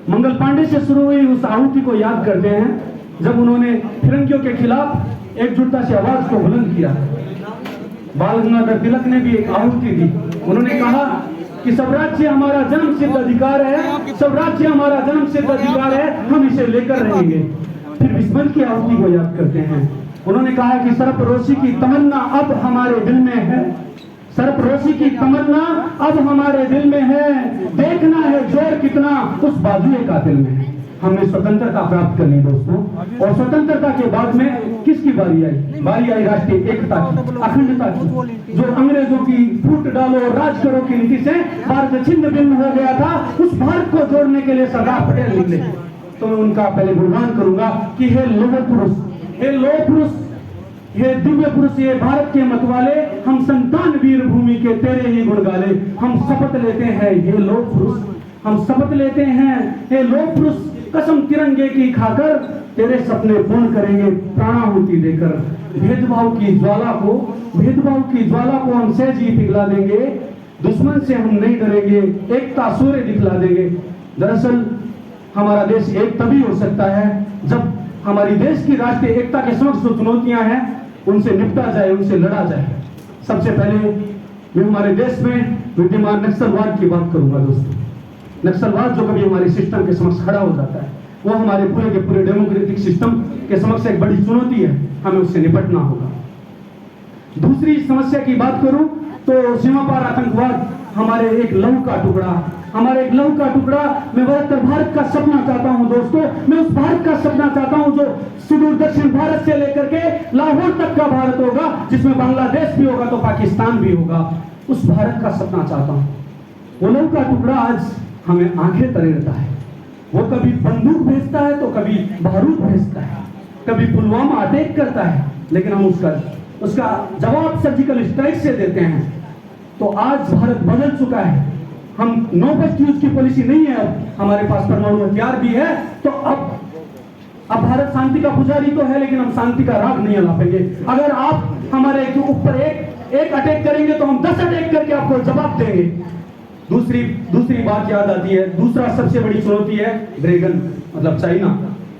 मंगल पांडे से शुरू हुई उस आहुति को याद करते हैं जब उन्होंने फिरंगियों के खिलाफ एकजुटता से आवाज को बुलंद किया। बाल गंगाधर तिलक ने भी एक आहुति दी। उन्होंने कहा कि स्वराज्य हमारा जन्म सिद्ध अधिकार है, स्वराज्य हमारा जन्म सिद्ध अधिकार है, हम इसे लेकर रहेंगे। फिर बिस्मिल की आहुति को याद करते हैं। उन्होंने कहा कि सरफरोशी की तमन्ना अब हमारे दिल में है, सरफरोशी की तमन्ना अब हमारे दिल में है, देखना है जोर कितना उस बाजुए कातिल में है। हमने स्वतंत्रता प्राप्त कर ली दोस्तों, और स्वतंत्रता के बाद में किसकी बारी आई? बारी आई राष्ट्रीय एकता की, अखंडता की। जो अंग्रेजों की फूट डालो और राज करो की नीति से भारत छिन्न भिन्न हो गया था, उस भारत को जोड़ने के लिए सरदार पटेल निकले। तो मैं उनका पहले गुणगान करूंगा कि हे लोह पुरुष, हे लोह पुरुष, हे दिव्य पुरुष, ये भारत के मतवाले, हम संतान वीर भूमि के तेरे ही गुण गाले। हम शपथ लेते हैं हे लोह पुरुष, हम शपथ लेते हैं हे लोह पुरुष, कसम तिरंगे की खाकर तेरे सपने पूर्ण करेंगे प्राणाहुति देकर। भेदभाव की ज्वाला को हम सहज ही पिघला देंगे, दुश्मन से हम नहीं डरेंगे, एकता सूर्य दिखला देंगे। दरअसल हमारा देश एक तभी हो सकता है जब हमारी देश की राष्ट्रीय एकता के समक्ष जो चुनौतियां हैं उनसे निपटा जाए, उनसे लड़ा जाए। सबसे पहले मैं हमारे देश में विद्यमान नक्सलवाद की बात करूंगा दोस्तों। नक्सलवाद जो कभी हमारे सिस्टम के समक्ष खड़ा हो जाता है, वो हमारे पूरे के पूरे डेमोक्रेटिक सिस्टम के समक्ष एक बड़ी चुनौती है, हमें उससे निपटना होगा। दूसरी समस्या की बात करूं तो सीमा पार आतंकवाद हमारे एक लहू का टुकड़ा, मैं भारत का सपना चाहता हूं दोस्तों। मैं उस भारत का सपना चाहता हूं जो सुदूर दक्षिण भारत से लेकर के लाहौर तक का भारत होगा, जिसमें बांग्लादेश भी होगा तो पाकिस्तान भी होगा। उस भारत का सपना चाहता हूं। वो लहू का टुकड़ा आज हमें आंखें तरेड़ता है। वो कभी बंदूक भेजता है तो कभी बारूद भेजता है, कभी पुलवामा अटैक करता है, लेकिन हम उसका जवाब सर्जिकल स्ट्राइक से देते हैं। तो आज भारत बदल चुका है। हम नो बेस्ट यूज की पॉलिसी नहीं है, अब हमारे पास परमाणु हथियार भी है। तो अब भारत शांति का पुजारी तो है, लेकिन हम शांति का राग नहीं अलापेंगे। अगर आप हमारे ऊपर एक अटैक करेंगे तो हम 10 अटैक करके आपको जवाब देंगे। दूसरी बात याद आती है। दूसरा सबसे बड़ी चुनौती है ड्रैगन, मतलब चाइना।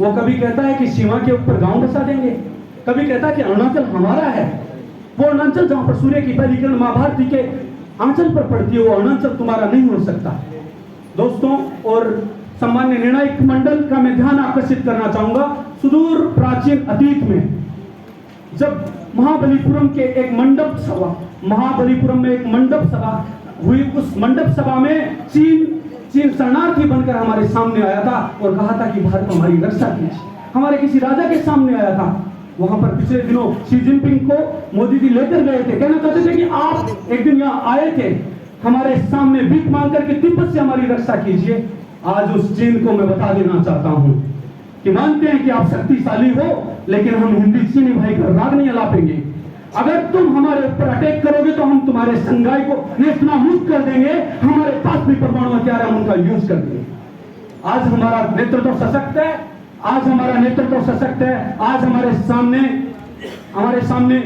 वो कभी कहता है कि सीमा के ऊपर गांव बसा देंगे, कभी कहता है कि अरुणाचल हमारा है। वो अरुणाचल जहां पर सूर्य की पहली किरण मां भारती के आंचल पर पड़ती है, वो अरुणाचल तुम्हारा नहीं हो सकता दोस्तों। और सम्मान्य निर्णायक मंडल का मैं ध्यान आकर्षित करना चाहूंगा। सुदूर प्राचीन अतीत में जब महाबलीपुरम में एक मंडप सभा हुई, उस मंडप सभा में चीन शरणार्थी बनकर हमारे सामने आया था और कहा था कि भारत हमारी रक्षा कीजिए। हमारे किसी राजा के सामने आया था। वहां पर पिछले दिनों शी जिनपिंग को मोदी जी लेकर गए थे, कहना चाहते थे कि आप एक दिन यहाँ आए थे हमारे सामने भीख मांग करके तिब्बत से हमारी रक्षा कीजिए। आज उस चीन को मैं बता देना चाहता हूं कि मानते हैं कि आप शक्तिशाली हो, लेकिन हम हिंदी चीनी भाई का राग नहीं अलापेंगे। अगर तुम हमारे ऊपर अटैक करोगे तो हम तुम्हारे संगाई को नेस्तनाबूद कर देंगे। हमारे पास भी परमाणु हथियार है, हम उनका यूज कर देंगे। आज हमारा नेतृत्व सशक्त है, आज हमारे सामने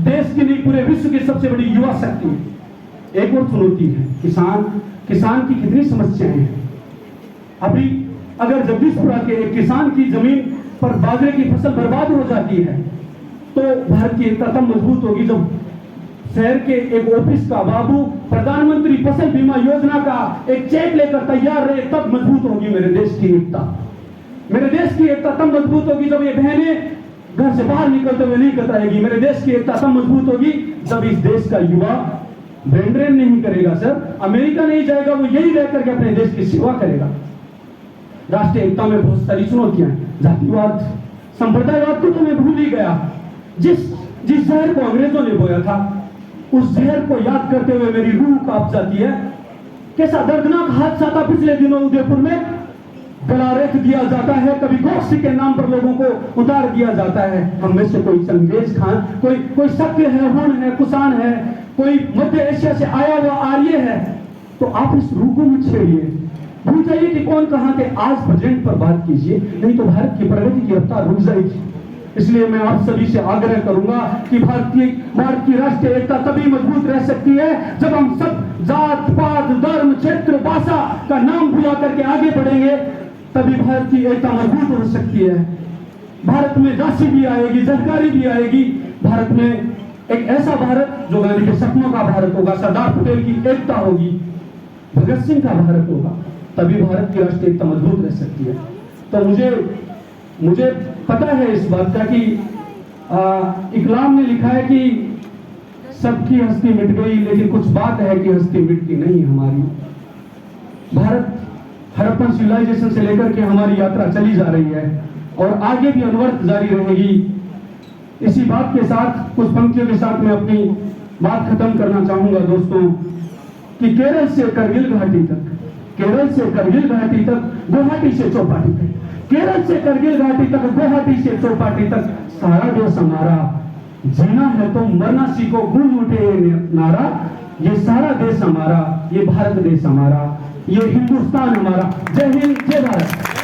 देश की नहीं पूरे विश्व की सबसे बड़ी युवा शक्ति है। एक और चुनौती है किसान की कितनी समस्याएं हैं। अभी अगर जगदीशपुरा के एक किसान की जमीन पर बाजरे की फसल बर्बाद हो जाती है तो भारत की एकता तब मजबूत होगी जब शहर के एक ऑफिस का बाबू प्रधानमंत्री फसल बीमा योजना का एक चेक लेकर तैयार रहे, तब मजबूत होगी मेरे देश की एकता तब मजबूत होगी जब ये बहनें घर से बाहर निकलते हुए नहीं कतराएगी। मेरे देश की एकता तब मजबूत होगी जब इस देश का युवा ब्रेन नहीं करेगा सर, अमेरिका नहीं जाएगा, वो यही रह करके अपने देश की सेवा करेगा। राष्ट्रीय एकता में बहुत सारी चुनौतियां हैं। जातिवाद, संप्रदायवाद को तो मैं भूल ही गया। जिस जहर को अंग्रेजों ने बोया था, उस जहर को याद करते हुए मेरी रूह कांप जाती है। कैसा दर्दनाक हादसा था पिछले दिनों उदयपुर में। गला रेख दिया जाता है, कभी गोष्ठी के नाम पर लोगों को उतार दिया जाता है। हम में से कोई चंगेज खान, कोई शक्य है, हुन है, कुषाण है, कोई मध्य एशिया से आया हुआ आर्य है, तो आप इस रूह को मत छेड़िए। भूल जाइए कि कौन कहां थे, आज प्रेजेंट पर बात कीजिए, नहीं तो भारत की प्रगति की रफ्तार रुक जाएगी। इसलिए मैं आप सभी से आग्रह करूंगा कि भारत की राष्ट्रीय एकता तभी मजबूत रह सकती है जब हम सब जात पात धर्म क्षेत्र भाषा का नाम भुला करके आगे बढ़ेंगे। तभी भारत की एकता मजबूत हो सकती है। भारत में झांसी भी आएगी, झलकारी भी आएगी। भारत में एक ऐसा भारत जो गांधी के सपनों का भारत होगा, सरदार पटेल की एकता होगी, भगत सिंह का भारत होगा, तभी भारत की राष्ट्रीय एकता मजबूत रह सकती है। तो मुझे पता है इस बात का कि इकलाम ने लिखा है कि सबकी हस्ती मिट गई, लेकिन कुछ बात है कि हस्ती मिटती नहीं हमारी। भारत हड़प्पन सिविलाइजेशन से लेकर के हमारी यात्रा चली जा रही है और आगे भी अनवरत जारी रहेगी। इसी बात के साथ, कुछ पंक्तियों के साथ मैं अपनी बात खत्म करना चाहूंगा दोस्तों, कि केरल से करगिल घाटी तक, केरल से करगिल घाटी तक, गुवाहाटी से चौपाटी तक, केरल से करगिल घाटी तक, गुवाहाटी से चौपाटी तक, सारा देश हमारा, जीना है तो मरना सीखो, गूंज उठे ये नारा, ये सारा देश हमारा, ये भारत देश हमारा, ये हिंदुस्तान हमारा। जय हिंद, जय भारत।